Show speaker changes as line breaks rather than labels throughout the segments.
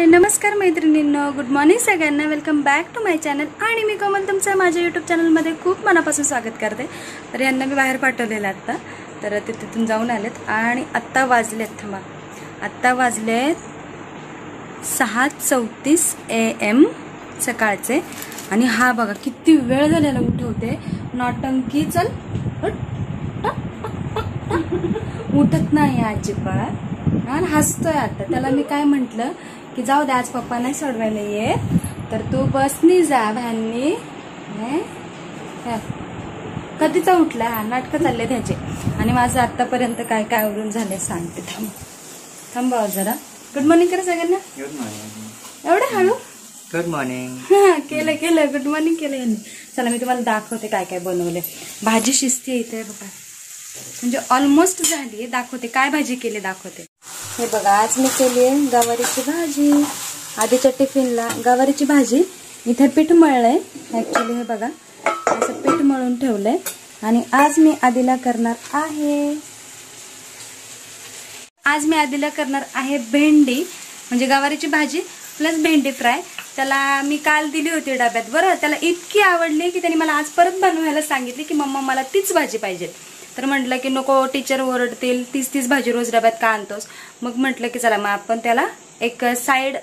नमस्कार मैत्रिणींनो, good morning सगळ्यांना. Welcome back to my channel. आणि मी कोमल तुमचं माझ्या यूट्यूब चॅनलमध्ये खूप मनापासून स्वागत करते. तर यांना मी बाहेर पाठवलेलं आत्ता, तर ते तिथून जाऊन आलेत आणि आत्ता वाजलेत 6:34 AM सकाळचे. आणि हा बघा किती वेळ झालेला उठवते, नौटंकी. चल उठत नाही अजिबात आणि हसतोय. आता त्याला मी काय म्हटलं की जाऊ दे, आज पप्पा नाही सोडवायला येत, तर तू बसनी जा व्हॅननी. कधीचा उठला, हा नाटकं चालले त्याचे. आणि माझं आतापर्यंत काय काय आवरून झाले सांगते. थांबा जरा. गुड मॉर्निंग करा सगळ्यांना.
Good morning.
एवढं हळू?
Good morning.
केलं गुड मॉर्निंग केलं यांनी. चला मी तुम्हाला दाखवते काय काय बनवले. भाजी शिजते इथे बघा, म्हणजे ऑलमोस्ट झाली. दाखवते काय भाजी केली, दाखवते. हे बघा, आज मी केली आहे गवारीची भाजी. आधीच्या टिफिनला गवारीची भाजी. इथे पीठ मळलंय ऍक्च्युली. हे बघा, असं पीठ मळून ठेवलंय. आणि आज मी आधीला करणार आहे भेंडी, म्हणजे गवारीची भाजी प्लस भेंडी फ्राय. त्याला मी काल दिली होती डब्यात. बरं, त्याला इतकी आवडली की त्याने मला आज परत बनवायला सांगितली की मम्मा मला तीच भाजी पाहिजे. तर म्हटलं की नको, टीचर ओरडतील, तीच भाजी रोज डब्यात का आणतोस. मग म्हटलं की चला मग आपण त्याला एक साईड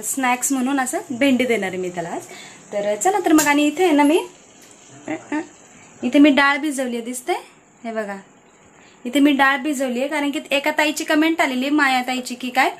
स्नॅक्स म्हणून असं भेंडी देणार आहे मी त्याला आज. तर चला तर मग. आणि इथे आहे ना मी डाळ भिजवली आहे, दिसते. हे बघा, इथे मी डाळ भिजवली आहे कारण की एका ताईची कमेंट आलेली, माया ताईची की काय,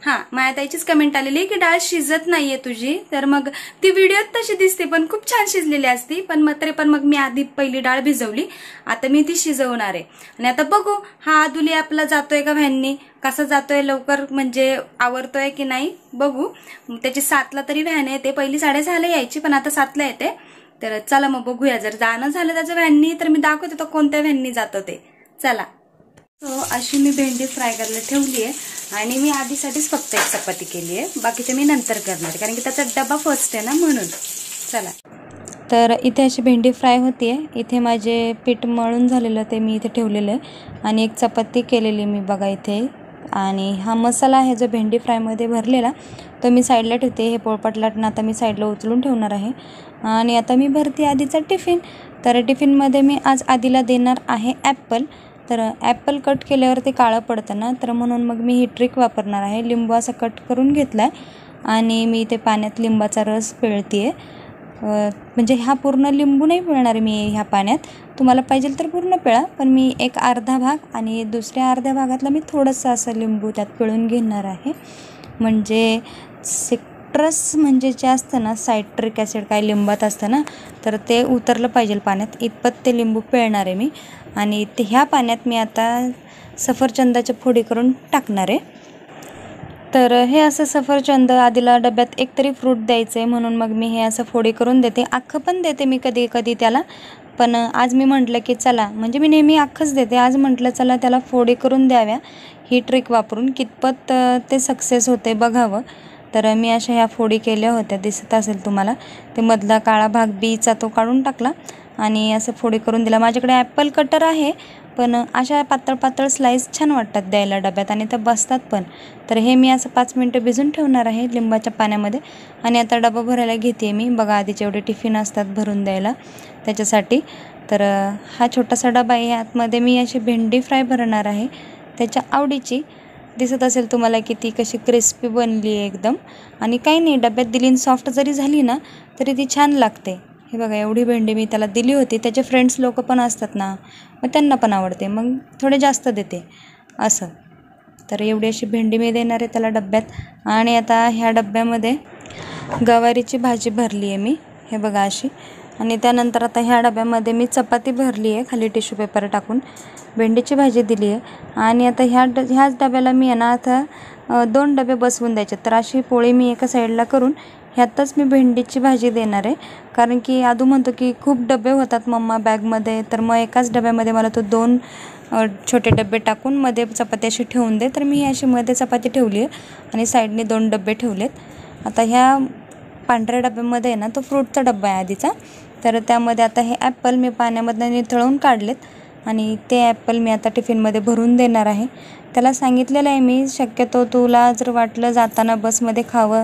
माया ताईचीच कमेंट आलेली की डाळ शिजत नाहीये तुझी. तर मग ती व्हिडिओत तशी दिसते पण खूप छान शिजलेली असती. पण मग मी आधी पहिली डाळ भिजवली, आता मी ती शिजवणार आहे. आणि आता बघू हा आदुली आपला जातोय का व्हॅननी, कसा जातोय, लवकर म्हणजे आवरतोय की नाही बघू. त्याची 7ला तरी व्हॅन येते, पहिली 6:30ला यायची पण आता 7ला येते. तर चला मग बघूया, जर जाणं झालं त्याचं व्हॅननी तर मी दाखवते तो कोणत्या व्हॅननी जातो ते. चला. अशी मी भेंडी फ्राय करायला ठेवली आहे. आणि मी आधीसाठीच फक्त एक चपाती केली आहे, बाकीचे मी नंतर करणार कारण की त्याचा डबा फर्स्ट आहे ना, म्हणून. चला. तर इथे अशी भेंडी फ्राय होतीये. इथे माझे पीठ मळून झालेलं ते मी इथे ठेवलेलं आहे. आणि एक चपाती केलेली मी बघा इथे. आणि हा मसाला आहे जो भेंडी फ्रायमध्ये भरलेला, तो मी साईडला ठेवते. हे पोळपाट लाटणं आता मी साईडला उचलून ठेवणार आहे. आणि आता मी भरते आधीचा टिफिन. तर टिफिनमध्ये मी आज आधीला देणार आहे ॲपल. तर ॲपल कट केल्यावर ते काळं पडतं ना, तर म्हणून मग मी ही ट्रिक वापरणार आहे. लिंबू असा कट करून घेतला आहे आणि मी ते पाण्यात लिंबाचा रस पिळते आहे. म्हणजे हा पूर्ण लिंबू नाही पिळणार मी ह्या पाण्यात, तुम्हाला पाहिजे तर पूर्ण पिळा. पण मी एक अर्धा भाग आणि दुसऱ्या अर्ध्या भागातला मी थोडंसं असं लिंबू त्यात पिळून घेणार आहे. म्हणजे सिट्रस म्हणजे जे असतं ना, सायट्रिक ॲसिड काय लिंबात असतं ना, तर ते उतरलं पाहिजे पाण्यात, इतपत ते लिंबू पिळणार आहे मी. आणि ते ह्या पाण्यात मी आता सफरचंदाच्या फोडी करून टाकणार आहे. तर हे असं सफरचंद आधीला डब्यात एकतरी फ्रूट द्यायचं आहे, म्हणून मग मी हे असं फोडी करून देते. अख्खं पण देते मी कधी कधी त्याला, पण आज मी म्हटलं की चला, म्हणजे मी नेहमी अख्खंच देते, आज म्हटलं चला त्याला फोडी करून द्याव्या. ही ट्रिक वापरून कितपत ते सक्सेस होते बघावं. तर मी अशा ह्या फोडी केल्या होत्या, दिसत असेल तुम्हाला. ते मधला काळा भाग बीचा तो काढून टाकला आणि असं फोडी करून दिला. माझ्याकडे ॲपल कटर आहे, पण अशा पातळ स्लाईस छान वाटतात द्यायला डब्यात आणि त्या बसतात पण. तर हे मी असं 5 मिनटं भिजून ठेवणार आहे लिंबाच्या पाण्यामध्ये. आणि आता डबा भरायला घेते मी. बघा, आधीचे एवढे टिफिन असतात भरून द्यायला त्याच्यासाठी. तर हा छोटासा डबा आहे, आतमध्ये मी अशी भेंडी फ्राय भरणार आहे त्याच्या आवडीची. दिसत असेल तुम्हाला की ती कशी क्रिस्पी बनली आहे एकदम. आणि काही नाही, डब्यात दिली सॉफ्ट जरी झाली ना तरी ती छान लागते. हे बघा, एवढी भेंडी मी त्याला दिली होती. त्याचे फ्रेंड्स लोक पण असतात ना, मग त्यांना पण आवडते, मग थोडे जास्त देते असं. तर एवढी अशी भेंडी मी देणार आहे त्याला डब्यात. आणि आता ह्या डब्यामध्ये गवारीची भाजी भरली आहे मी, हे बघा अशी. आणि त्यानंतर आता ह्या डब्यामध्ये मी चपाती भरली आहे खाली टिश्यू पेपर टाकून, भेंडीची भाजी दिली आहे. आणि आता ह्याच डब्याला मी आहे ना आता 2 डबे बसवून द्यायचे. तर अशी पोळी मी एका साईडला करून ह्यातच मी भेंडीची भाजी देणार आहे. कारण की आदू म्हणतो की खूप डबे होतात मम्मा बॅगमध्ये, तर मग एकाच डब्यामध्ये मला तो 2 छोटे डबे टाकून मध्ये चपाती अशी ठेवून दे. तर मी अशी मध्ये चपाती ठेवली आहे आणि साईडने 2 डबे ठेवलेत. आता ह्या पांढऱ्या डब्यामध्ये आहे ना तो फ्रूटचा डब्बा आहे आधीचा. तर त्यामध्ये आता हे ॲपल मी पाण्यामधनं निथळून काढलेत आणि ते ॲपल मी आता टिफिनमध्ये भरून देणार आहे. त्याला सांगितलेलं आहे मी, शक्यतो तुला जर वाटलं जाताना बसमध्ये खावं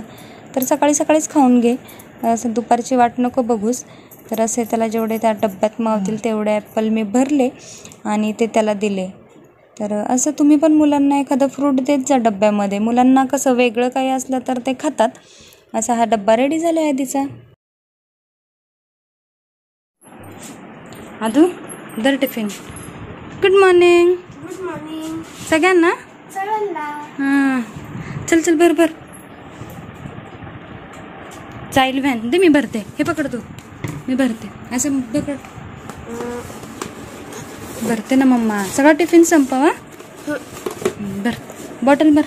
तर सकाळी सकाळीच खाऊन घे, असं दुपारची वाट नको बघूस. तर असे त्याला जेवढे त्या डब्यात मावतील तेवढे ॲपल मी भरले आणि ते त्याला दिले. तर असं तुम्ही पण मुलांना एखादं फ्रूट देत जा डब्यामध्ये. मुलांना कसं वेगळं काही असलं तर ते खातात. असा हा डब्बा रेडी झाला आहे आधीचा. आधू दर tiffin. Good morning.
Good morning
सगळ्यांना.
सगळ्यांना.
हां चल चल भर भर. चाइल्ड व्हॅन दे, मी भरते. हे पकड तू, मी भरते. असं पकड. भरते ना मम्मा. सगळा टिफिन संपवा. भर बॉटल भर.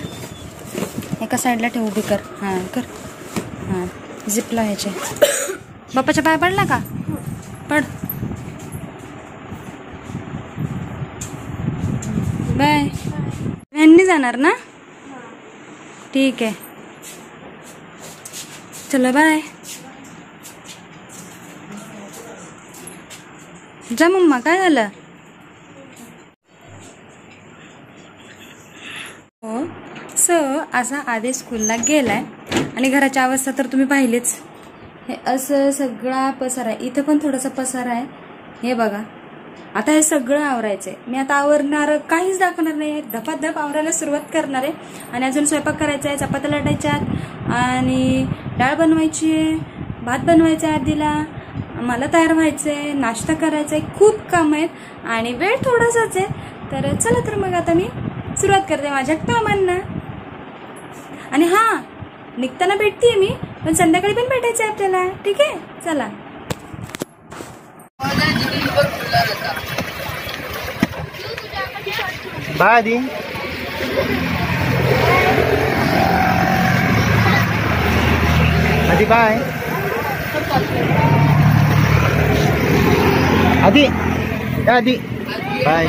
एका साईडला ठेव, उभी कर. हां कर. हां झिपला ह्याचे. बाप्पाच्या पाय पडला का? पड. बाय. व्हॅननी जाणार ना? ठीक आहे. चलो बाय. जा मम्मा. काय झालं? हो असा आधी स्कूलला गेलाय आणि घराची अवस्था तर तुम्ही पाहिलीच. हे असं सगळा पसारा आहे. इथं पण थोडासा पसारा आहे. हे बघा. आता हे सगळं आवरायचंय. मी आता आवरणार, काहीच दाखवणार नाही. धपाधप आवरायला सुरुवात करणार आहे. आणि अजून स्वयंपाक करायचा आहे, चपात्या लाटायच्यात आणि डाळ बनवायची आहे, भात बनवायचा आहे आधीला, मला तयार व्हायचंय, नाश्ता करायचा आहे, खूप काम आहेत आणि वेळ थोडासाच आहे. तर चला तर मग आता मी सुरुवात करते माझ्या कामांना. आणि हां निघताना भेटतेय मी, पण संध्याकाळी पण भेटायचं आहे आपल्याला. ठीक आहे चला.
बाय आधी. आधी बाय. आधी आधी बाय.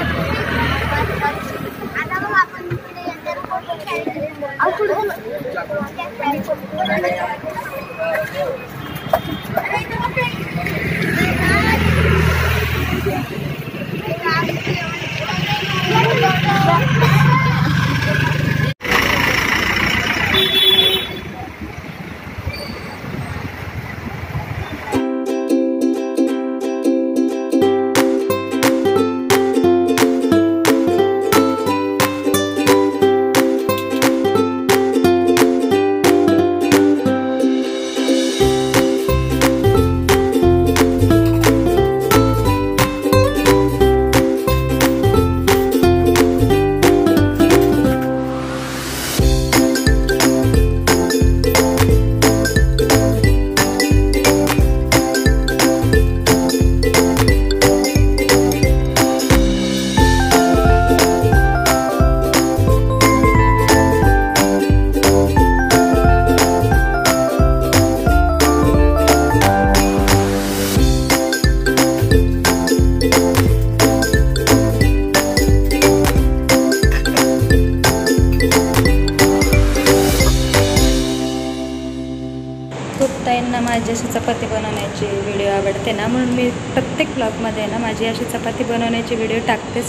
ताईंना माझी अशी चपाती बनवण्याची व्हिडिओ आवडते ना, म्हणून मी प्रत्येक ब्लॉगमध्ये ना माझी अशी चपाती बनवण्याची व्हिडिओ टाकते.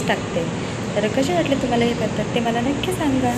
तर कसे वाटले तुम्हाला हे पद्धत ते मला नक्की सांगा.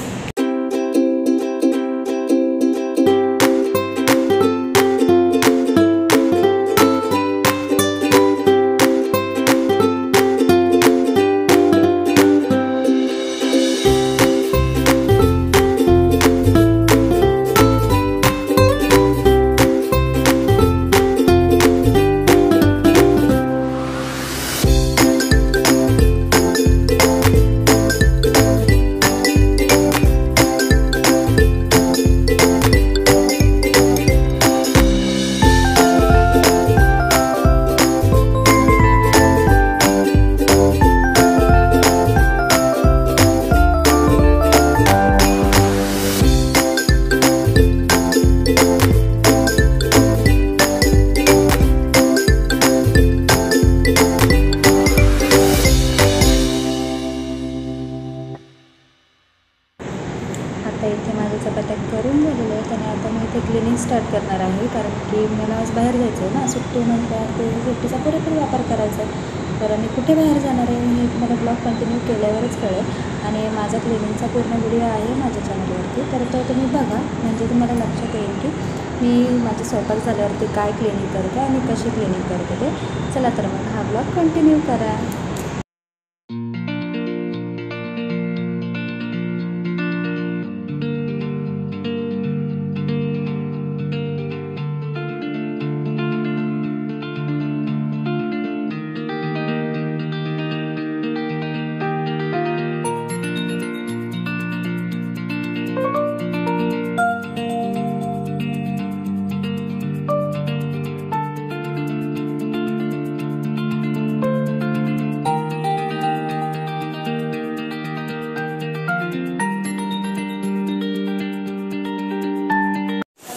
आता इथे माझ्या चपात्या करून झालेल्या आहेत आणि आता मी इथे क्लिनिंग स्टार्ट करणार आहे, कारण की मला आज बाहेर जायचं आहे ना, सुट्टी म्हटल्यावर ते सुट्टीचा पुरेपूर वापर करायचा आहे. तर मी कुठे बाहेर जाणार आहे हे तुम्हाला ब्लॉग कंटिन्यू केल्यावरच कळेल. आणि माझा क्लिनिंगचा पूर्ण व्हिडिओ आहे माझ्या चॅनलवरती, तर तो तुम्ही बघा, म्हणजे तुम्हाला लक्षात येईल की मी माझा स्वयंपाक झाल्यावरती काय क्लिनिंग करते आणि कशी क्लिनिंग करते ते. चला तर मग हा ब्लॉग कंटिन्यू करा.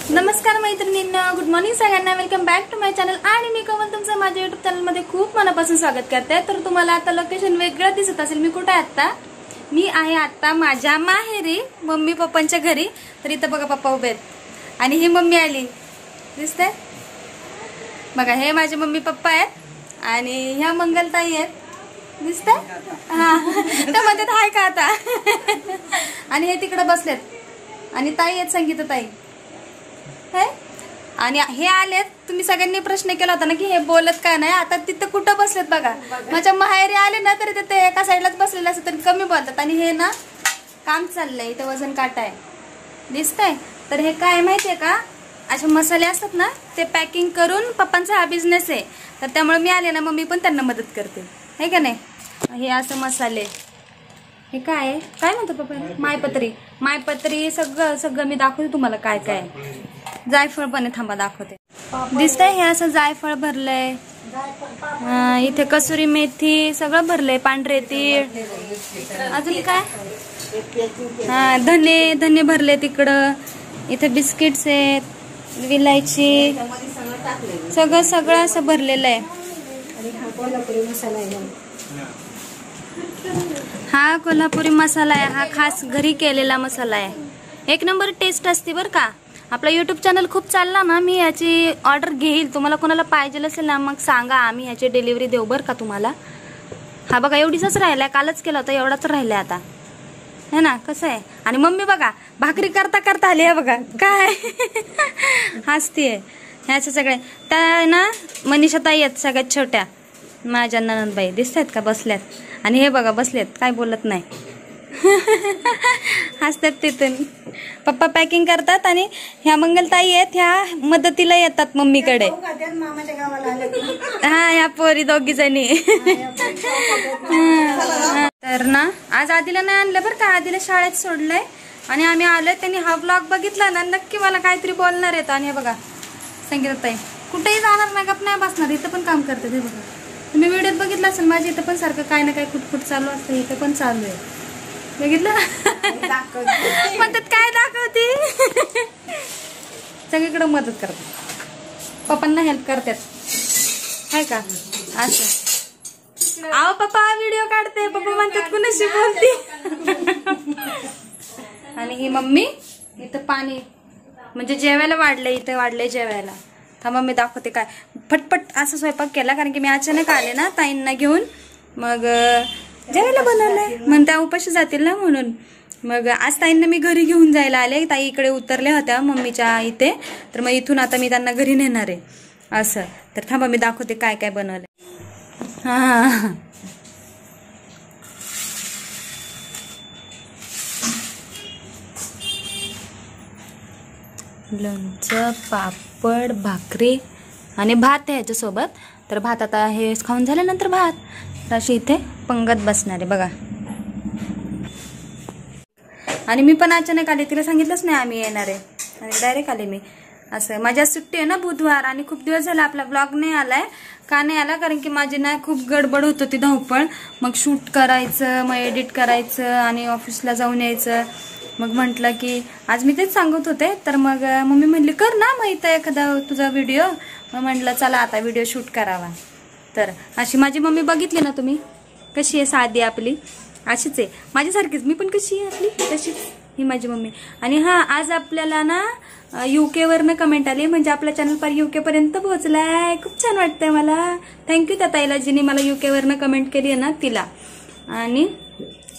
नमस्कार मैत्रिणींना, गुड मॉर्निंग सगळ्यांना. Welcome back to my channel. आणि मी कमल तुमचं माझ्या युट्यूब चॅनलमध्ये खूप मनापासून स्वागत करते. तर तुम्हाला आता लोकेशन वेगळं दिसत असेल. मी कुठे आहे आता? मी आहे आता माझ्या माहेरी, मम्मी पप्पांच्या घरी. तर इथं बघा पप्पा उभे आहेत आणि ही मम्मी आली, दिसते बघा. हे माझे मम्मी पप्पा आहेत आणि ह्या मंगलताई आहेत, दिसते. हा तर म्हणतात हाय का आता. आणि हे तिकडे बसलेत आणि ताई आहेत, संगीता ताई. आणि हे आलेत. तुम्ही सगळ्यांनी प्रश्न केला होता ना की हे बोलत का नाही. आता तिथं कुठं बसलेत बघा. माझ्या माहेरी आले ना तरी ते एका साईडलाच बसलेले असतात तरी कमी बोलतात. आणि हे ना काम चाललंय, इथं वजन काटा आहे, दिसतंय. तर हे काय माहितीये का, असे मसाले असतात ना ते पॅकिंग करून, पप्पांचा हा बिझनेस आहे. तर त्यामुळे मी आले ना मग मी पण त्यांना मदत करते, है का नाही. हे असं मसाले, हे काय आहे, काय म्हणतो पप्पा, मायपत्री. मायपत्री सगळं सगळं मी दाखवते तुम्हाला काय काय. जायफळ पण थांबा दाखवते. दिसतंय हे असं जायफळ भरलंय, इथे कसुरी मेथी सगळं भरलंय, पांढरे तीळ, अजून काय, हा धने धने भरले तिकडं. इथे बिस्किट्स आहेत, विलायची, सगळं सगळं असं भरलेलं आहे. हा कोल्हापुरी मसाला आहे, हा खास घरी केलेला मसाला आहे. एक नंबर टेस्ट असते बरं का. आपला युट्यूब चॅनल खूप चालला ना, मी याची ऑर्डर घेईल. तुम्हाला कोणाला पाहिजे असेल ना मग सांगा, आम्ही ह्याची डिलिव्हरी देऊ बरं का तुम्हाला. हा बघा एवढीच राहिलाय, कालच केला होता, एवढाच राहिलाय आता, है ना. कसं आहे. आणि मम्मी बघा भाकरी करता करता आली आहे बघा, काय हसतीये. ह्याचे सगळे त्या ना मनीषा ताई आहेत सगळ्यात छोट्या, माझ्या ननंदबाई दिसत आहेत का, बसल्यात. आणि हे बघा बसलेत, काय बोलत नाही. हसतात तिथून. पप्पा पॅकिंग करतात आणि ह्या मंगलताई आहेत, ह्या मदतीला येतात मम्मीकडे. हा ह्या पोरी दोघी जणी. तर ना आज आधीला नाही आणलं बरं का, आधीला शाळेत सोडलंय आणि आम्ही आलोय. त्यांनी हा ब्लॉग बघितला ना नक्की मला काहीतरी बोलणार आहेत. आणि हे बघा संगीताताई कुठेही जाणार नाही, गप नाही बसणार, इथं पण काम करते. हे बघा तुम्ही व्हिडिओत बघितलं असेल, माझ्या इथं पण सारखं काय ना काय कुटकुट चालू असतं, इथं पण चालू आहे. बघितलं म्हणतात काय दाखवते. सगळीकडे मदत करतात, पप्पांना हेल्प करतात, हाय का. असं आहो पप्पा व्हिडिओ काढते, पप्पा म्हणतात कुणाशी बोलते. आणि ही मम्मी इथं पाणी म्हणजे जेवायला वाढलंय, इथं वाढलंय जेवायला. थांबा मी दाखवते काय. फटफट असं स्वयंपाक केला कारण की मी अचानक आले ना ताईंना घेऊन, मग जेवायला बनवलंय, मग त्या उपाशी जातील ना म्हणून. मग आज ताईंना मी घरी घेऊन जायला आले. ताई इकडे उतरल्या होत्या मम्मीच्या इथे, तर मग इथून आता मी त्यांना घरी नेणार आहे असं. तर थांबा मी दाखवते काय काय बनवलंय. हा लोणचं, पापड, भाकरी आणि भात आहे ह्याच्यासोबत. तर भात आता हे खाऊन झाल्यानंतर भात, तर अशी इथे पंगत बसणार आहे बघा. आणि मी पण अचानक आले, तिला सांगितलंच नाही आम्ही येणार आहे आणि डायरेक्ट आले मी. असं माझ्या सुट्टी आहे ना बुधवार, आणि खूप दिवस झाला आपला ब्लॉग नाही आलाय. का नाही आला कारण की माझी ना खूप गडबड होत होती, धावपळ. मग शूट करायचं, मग एडिट करायचं आणि ऑफिसला जाऊन यायचं. मग म्हटलं की आज मी तेच सांगत होते. तर मग मम्मी म्हणली कर ना मग इथं एखादा तुझा व्हिडिओ. मग म्हटलं चला आता व्हिडिओ शूट करावा. तर अशी माझी मम्मी बघितली ना तुम्ही कशी आहे, साधी आपली अशीच आहे माझ्यासारखीच. मी पण कशी आहे आपली तशीच. ही माझी मम्मी. आणि हा आज आपल्याला ना UK वरनं कमेंट आली, म्हणजे आपला चॅनल पर UK पर्यंत पोहोचलाय. खूप छान वाटतंय मला. थँक्यू त्या ताईला जिने मला UK वरनं कमेंट केली आहे ना तिला. आणि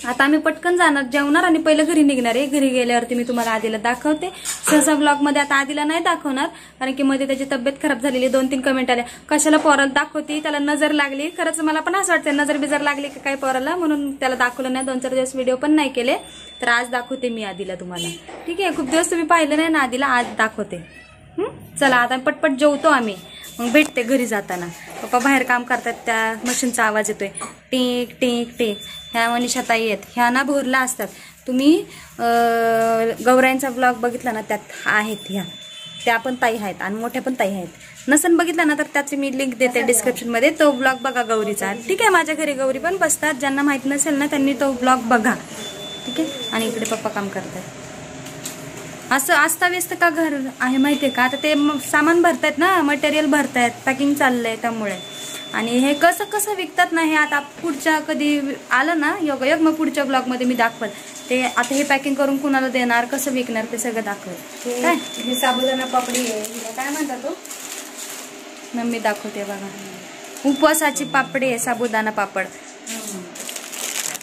आता आम्ही पटकन जाणार, जेवणार आणि पहिलं घरी निघणार आहे. घरी गेल्यावरती मी तुम्हाला आधीला दाखवते. सहसा ब्लॉग मध्ये आता आधीला नाही दाखवणार, कारण की मध्ये त्याची तब्येत खराब झालेली. 2-3 कमेंट आल्या, कशाला पोराला दाखवते, त्याला नजर लागली. खरंच मला पण असं वाटतं नजर बिजर लागली की काय पोराला, म्हणून त्याला दाखवलं नाही. 2-4 दिवस व्हिडिओ पण नाही केले. तर आज दाखवते मी आधीला तुम्हाला. ठीक आहे, खूप दिवस तुम्ही पाहिलं नाही ना आधीला, आज दाखवते. चला आता पटपट जेवतो आम्ही, मग भेटते घरी जाताना. पप्पा बाहेर काम करतात, त्या मशीनचा आवाज येतोय, टिक टिक टिक. ह्या मनीषा ताई आहेत, ह्या ना भोरला असतात. तुम्ही गौराईंचा ब्लॉग बघितला ना, त्यात आहेत ह्या, त्या पण ताई आहेत आणि मोठ्या पण ताई आहेत. नसन बघितला ना तर त्याची मी लिंक देते डिस्क्रिप्शन मध्ये, तो ब्लॉग बघा गौरीचा. ठीक आहे, माझ्या घरी गौरी पण बसतात. ज्यांना माहित नसेल ना त्यांनी तो ब्लॉग बघा. ठीक आहे. आणि इकडे पप्पा काम करतात. असं अस्ताव्यस्त का घर आहे माहितीये का, आता ते सामान भरतायत ना, मटेरियल भरतायत, पॅकिंग चाललंय त्यामुळे. आणि हे कसं कसं विकतात ना, हे आता पुढच्या कधी आलं ना योगायोग, मग पुढच्या ब्लॉग मध्ये मी दाखवल ते. आता हे पॅकिंग करून कुणाला देणार, कसं विकणार ते सगळं दाखवेल. काय
हे साबुदाणा पापडी आहे, काय म्हणतात तो,
मम्मी दाखवते बघा. उपवासाची पापडी आहे, साबुदाणा पापड.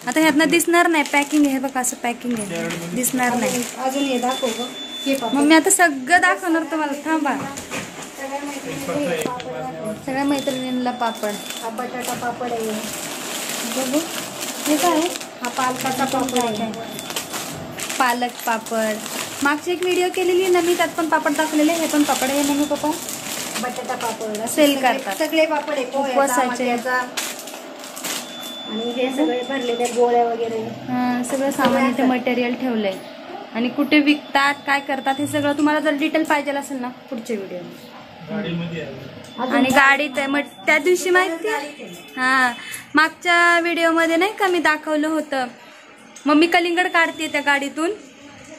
आता ह्यातनं दिसणार नाही, पॅकिंग आहे बघा, असं पॅकिंग आहे, दिसणार नाही.
अजून हे दाखव गं. हे पापड
मम्मी आता सगळं दाखवणार तुम्हाला, थांबा. सगळ्या मैत्रिणींना पापड.
हा बटाटा पापड आहे,
बघू हे काय आहे?
हा पालकाचा पापड आहे,
पालक पापड. मागची एक व्हिडिओ केलेली ना मी, त्यात पण पापड दाखवलेले. हे पण पापड आहे मम्मी पप्पा
बटाटा पापड
सेल करतात.
सगळे पापड आहे,
उपवासाचे.
आणि हे सगळे भरलेले गोळ्या वगैरे.
सगळं सामान इथे मटेरियल ठेवलंय. आणि कुठे विकतात, काय करतात, हे सगळं तुम्हाला जर डिटेल पाहिजे असेल ना पुढच्या व्हिडिओ. आणि गाडीत आहे, मग त्या दिवशी माहिती, हा मागच्या व्हिडिओ मध्ये नाही का मी दाखवलं होतं, मम्मी कलिंगड काढते त्या गाडीतून.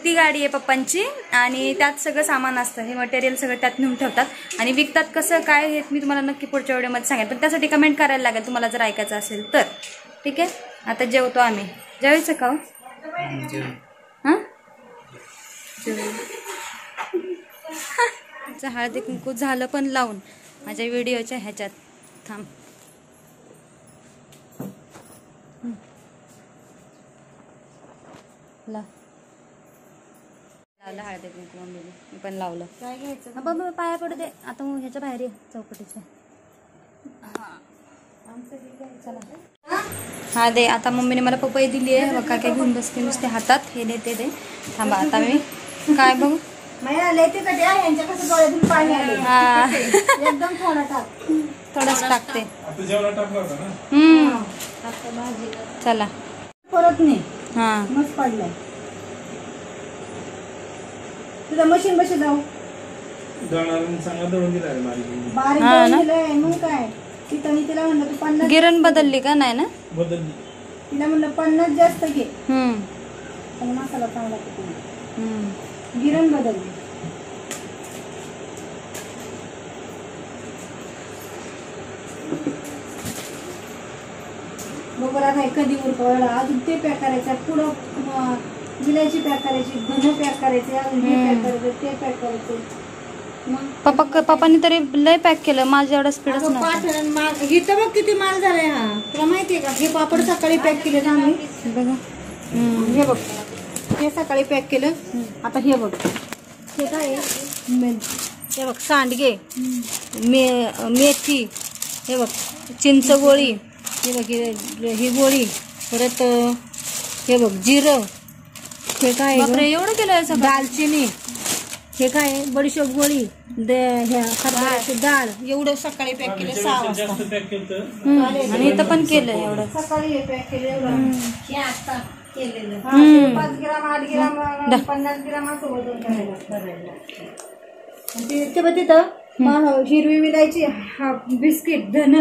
ती गाडी आहे पप्पांची, आणि त्यात सगळं सामान असतं, हे मटेरियल सगळं त्यात नेऊन ठेवतात. आणि विकतात कसं काय हे मी तुम्हाला नक्की पुढच्या व्हिडिओमध्ये सांगेन, पण त्यासाठी कमेंट करायला लागेल तुम्हाला जर ऐकायचं असेल तर. ठीक आहे, आता जेवतो आम्ही. जेवायचं का हा? हळदी कुंकू झालं पण लावून माझ्या व्हिडिओच्या ह्याच्यात. थांब, लावलं हळदी कुंकू मम्मीने, मी पण लावलं.
काय घ्यायचं
बाबा पाया पडू दे. आता मग ह्याच्या बाहेर ये, चौकटीच्या. हा दे. आता मम्मीने मला पपई दिली आहे बघा, काय घेऊन बसते नुसते हातात. हे देते दे. थांबा आता मी काय बघू.
यांच्या कसं डोळ्यातून पाणी आले,
हा
एकदम थोडा टाक,
थोडंच टाकते. चला
परत नाही,
हा
मस्त पडलाय. तुझं मशीन बशी जाऊ, बारीक
हा ना?
दिलंय. मग काय तिथं तिला म्हणलं तू 50,
गिरण बदलली का नाही ना?
तिला म्हणलं 50 जास्त घे, पण मसाला चांगला गिरण बदलली. बरोबर नाही, कधी उरकवायला अजून ते पॅक करायचं, पुढं विलायची पॅक करायची, धन पॅक करायचे, अजून हे पॅक करायचं, ते पॅक करायचे. मग
पप्पांनी तरी लय पॅक केलं, माझ्या एवढा स्पीडच नव्हता.
इथं बघ किती माल झालाय. हा तुला माहितीये का, हे पापड सकाळी पॅक केले ना आम्ही,
बघा.
हे बघ हे सकाळी पॅक केलं. आता हे बघ, हे काय आहे, हे बघ सांडगे, मेथी, हे बघ चिंच गोळी, हे बघ ही गोळी, परत हे बघ जिरं, हे काय
एवढं केलं,
दालचिनी, हे काय बडीशोप गोळी, हरभऱ्याची डाळ, एवढं सकाळी पॅक केलं 6 वाजता.
आणि इथं पण केलं एवढं
सकाळी हे पॅक केलं एवढं. हे आता केलेलं 5 ग्राम 8 ग्राम 50 ग्राम असं वजन करायला. तिथं हिरवी मिरायची, हा बिस्किट धन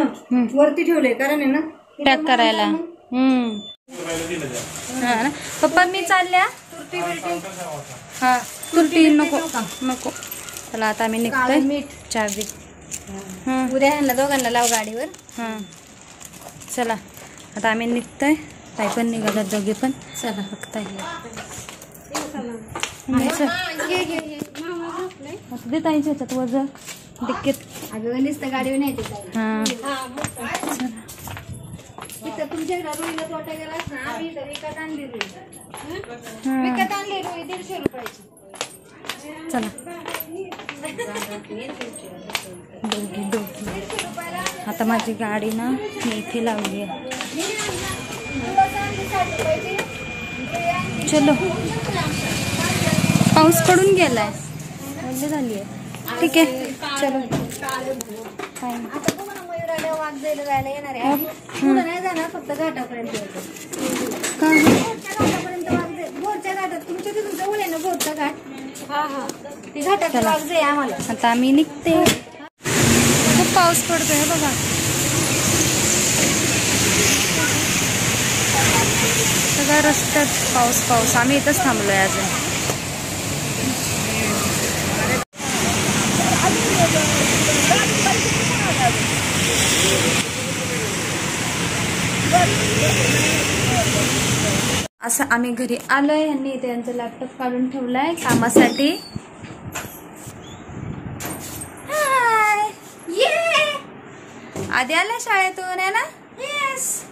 वरती ठेवले, कारण आहे ना
पॅक करायला. हा ना पप्पा, मी चालल्या. हा तुरटी नको नको. चला आता आम्ही निघतोय.
मीठ
चावी
उद्या ह्यांना दोघांना लाव गाडीवर.
हा चला आता आम्ही निघतोय. ताई पण निघाला, दोघे पण. चला बघताय दे ताईच्या ह्याच्यात वजन डिक्कीत.
अगं नुसतं गाडीवर नाही येते ताई.
हा
इथं तुमच्याकडे रुईला तोटा गेलास ना, आम्ही इथं विकत आणली रुई.
हा.
विकत आणली रुई 150 रुपयाची.
चला दोघी आता माझी गाडी ना मी इथे लावली आहे. चलो पाऊस पडून गेलाय, ओली झाली आहे. ठीक आहे चलो. काय
आता तुम्हाला मयुराला वाघ जायला येणार आहे. पुढं नाही जाणार, फक्त घाटापर्यंत यायचं. बोरच्या घाटापर्यंत वाघ जाईल. बोरच्या घाटात तुमच्या तिथून जवळ आहे ना बोरचा घाट. ती घाटात वाघ जाईल आम्हाला.
आता आम्ही निघते. खूप पाऊस पडतोय बघा. सगळ्या रस्त्यात पाऊस पाऊस. आम्ही इथंच थांबलोय अजून. असं आम्ही घरी आलोय. यांनी इथे यांचा लॅपटॉप काढून ठेवलाय कामासाठी. आधी आलाय शाळेतून आहे ना. येस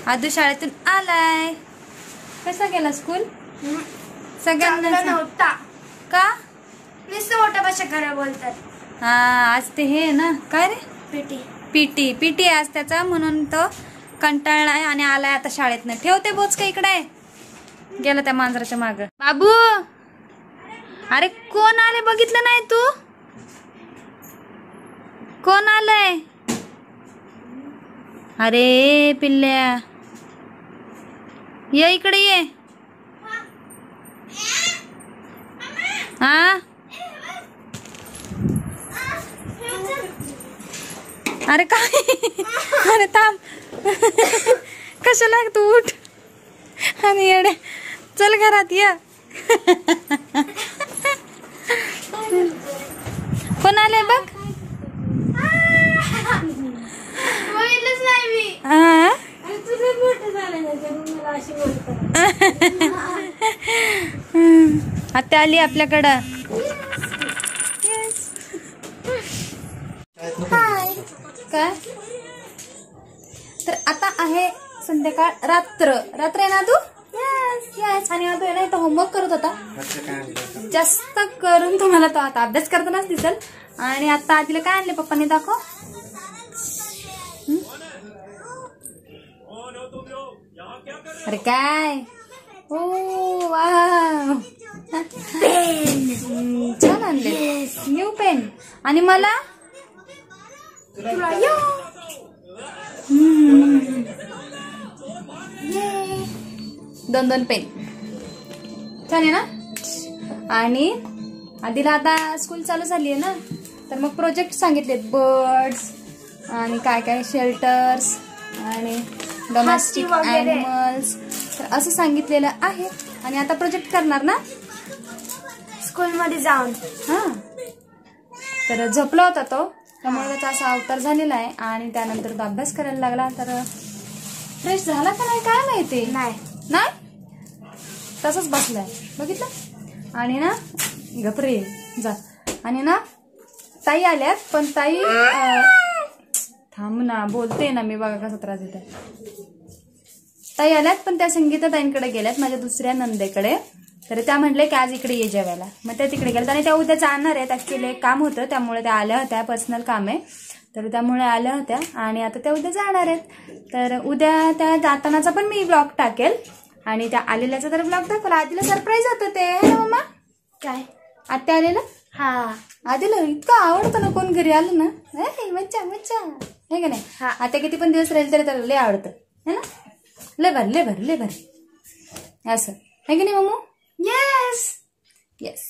आदू शाळेतून आलाय. कसा गेला स्कूल? सगळ्यांना
नव्हता
का
नुसतं मोठ्या भाषा करा बोलतात.
हा आज ते हे ना काय रे
पेटी
पीटी पीटी आज त्याचा, म्हणून तो कंटाळलाय आणि आलाय आता शाळेतनं. ठेवते बोच का इकडे गेला त्या मांजराच्या माग. बाबू अरे कोण आले बघितलं नाही तू? कोण आलंय? अरे पिल्ल्या ये इकडे ये. हा अरे काय अरे थांब कशाला तू उठ आणि येडे चल घरात ये. कोण आले बघ. हा आत्या आली आपल्याकडं. काय तर आता आहे संध्याकाळ. रात्र रात्र आहे ना तू. आणि आता आहे ना इथं होमवर्क करत होता. जास्त करून तुम्हाला तो आता अभ्यास करतानाच दिसेल. आणि आता आजीला काय आणले पप्पांनी दाखव. अरे काय हो वा छान आणले न्यू पेन. आणि मला दोन दोन पेन छान आहे ना. आणि आधीला आता स्कूल चालू झाली आहे ना, तर मग प्रोजेक्ट सांगितलेत. बर्ड्स आणि काय काय शेल्टर्स आणि डोमेस्टिक ॲनिमल्स, तर असं सांगितलेलं आहे. आणि आता प्रोजेक्ट करणार ना
स्कूलमध्ये जाऊन.
हा तर झोपला होता तो, त्यामुळे त्याचा असा अवतार झालेला आहे. आणि त्यानंतर तो अभ्यास करायला लागला. तर फ्रेश झाला का नाही काय माहिती. नाही तसंच बसलाय बघितलं. आणि ना गपरे जा. आणि ना ताई आल्यात, पण ताई थांब ना बोलते ना मी, बघा कसा त्रास देत. ताई आल्यात पण त्या संगीता ताईंकडे गेल्यात माझ्या दुसऱ्या नंदेकडे. तर त्या म्हटले की आज इकडे ये जेवायला. मग त्या तिकडे गेल्यात आणि त्या उद्या जाणार आहेत. ऍक्च्युली एक काम होतं त्यामुळे त्या आल्या होत्या, पर्सनल काम आहे तर त्यामुळे आल्या होत्या. आणि आता त्या उद्या जाणार आहेत. तर उद्या त्या जातानाचा पण मी ब्लॉग टाकेल आणि त्या आलेल्याचा तर ब्लॉग दाखवला. आधीला सरप्राईज होतं ते है ना मम्मा.
काय
आत्या आलेलं.
हा
आधीला इतकं आवडतं ना कोण घरी आलं ना. मच्छा मच्छा हे का नाही. आता किती पण दिवस राहील तरी त्याला लय आवडतं है ना. लय भारी लय भारी लय भारी असं है की नाही मम्मू.
Yes
yes.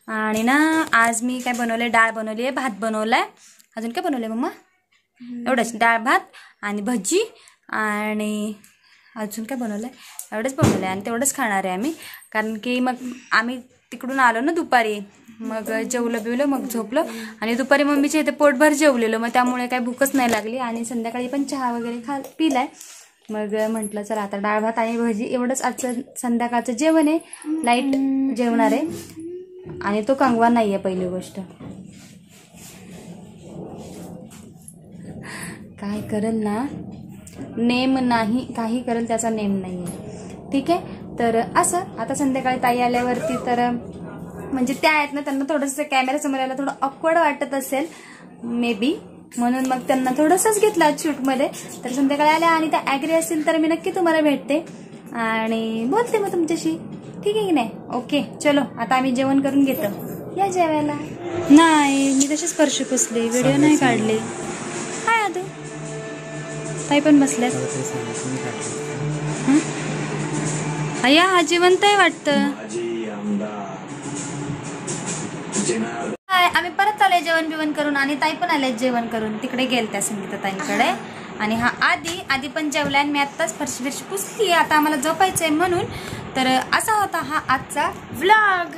आणि ना आज मी काय बनवलंय, डाळ बनवली आहे, भात बनवलाय. अजून काय बनवलंय मम्मा. एवढंच डाळ भात आणि भजी. आणि अजून काय बनवलंय एवढंच बनवलंय. आणि तेवढंच खाणार आहे आम्ही, कारण की मग आम्ही तिकडून आलो ना दुपारी. मग जेवलं बिवलं मग झोपलो. आणि दुपारी मम्मीच्या इथे पोटभर जेवलेलो, मग त्यामुळे काही भूकच नाही लागली. आणि संध्याकाळी पण चहा वगैरे पिलाय. मग म्हटलं चला आता डाळ भात आणि भजी एवढंच आजचं संध्याकाळचं जेवण आहे. लाईट जेवणार आहे आणि तो कंगवा नाही आहे. पहिली गोष्ट काय करेल ना, नेम नाही, काही करेल त्याचा नेम नाही आहे. ठीक आहे. तर असं आता संध्याकाळी ताई आल्यावरती तर म्हणजे त्या आहेत ना, त्यांना थोडंसं कॅमेऱ्यासमोर यायला थोडं ऑकवर्ड वाटत असेल मे बी, म्हणून मग त्यांना थोडंसंच घेतलं शूटमध्ये. तर संध्याकाळी आल्या आणि त्या ॲग्री असतील तर मी नक्की तुम्हाला भेटते आणि बोलते मग तुमच्याशी. ठीक आहे की नाही? ओके चलो आता आम्ही जेवण करून घेतो. या जेवायला. नाही मी तशीच फरशी पुसली, व्हिडिओ नाही काढले. हाय आदू ताई पण बसल्यात. अय्या हा जिवंत आहे वाटतं. आम्ही परत आले जेवण बिवण करून आणि ताई पण आले जेवण करून. तिकडे गेल त्या संगीता ताईंकडे आणि हा आधी पण जेवलाय. मी आत्ताच फरशी पुसली. आता आम्हाला झोपायचंय म्हणून. तर असा होता हा आजचा व्लॉग.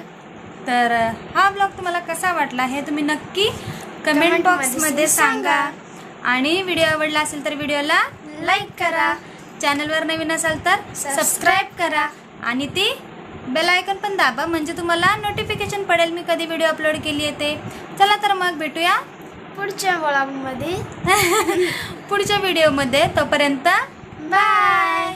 तर हा व्लॉग तुम्हाला कसा वाटला हे तुम्ही नक्की कमेंट बॉक्स मध्ये सांगा. आणि व्हिडिओ आवडला असेल तर व्हिडिओला लाईक करा. चॅनलवर नवीन असाल तर सबस्क्राईब करा आणि ती बेल आयकॉन पण दाबा, म्हणजे तुम्हाला नोटिफिकेशन पडेल मी कधी व्हिडिओ अपलोड केली आहे ते. चला तर मग भेटूया
पुढच्या व्लॉगमध्ये
पुढच्या व्हिडिओमध्ये. तोपर्यंत बाय.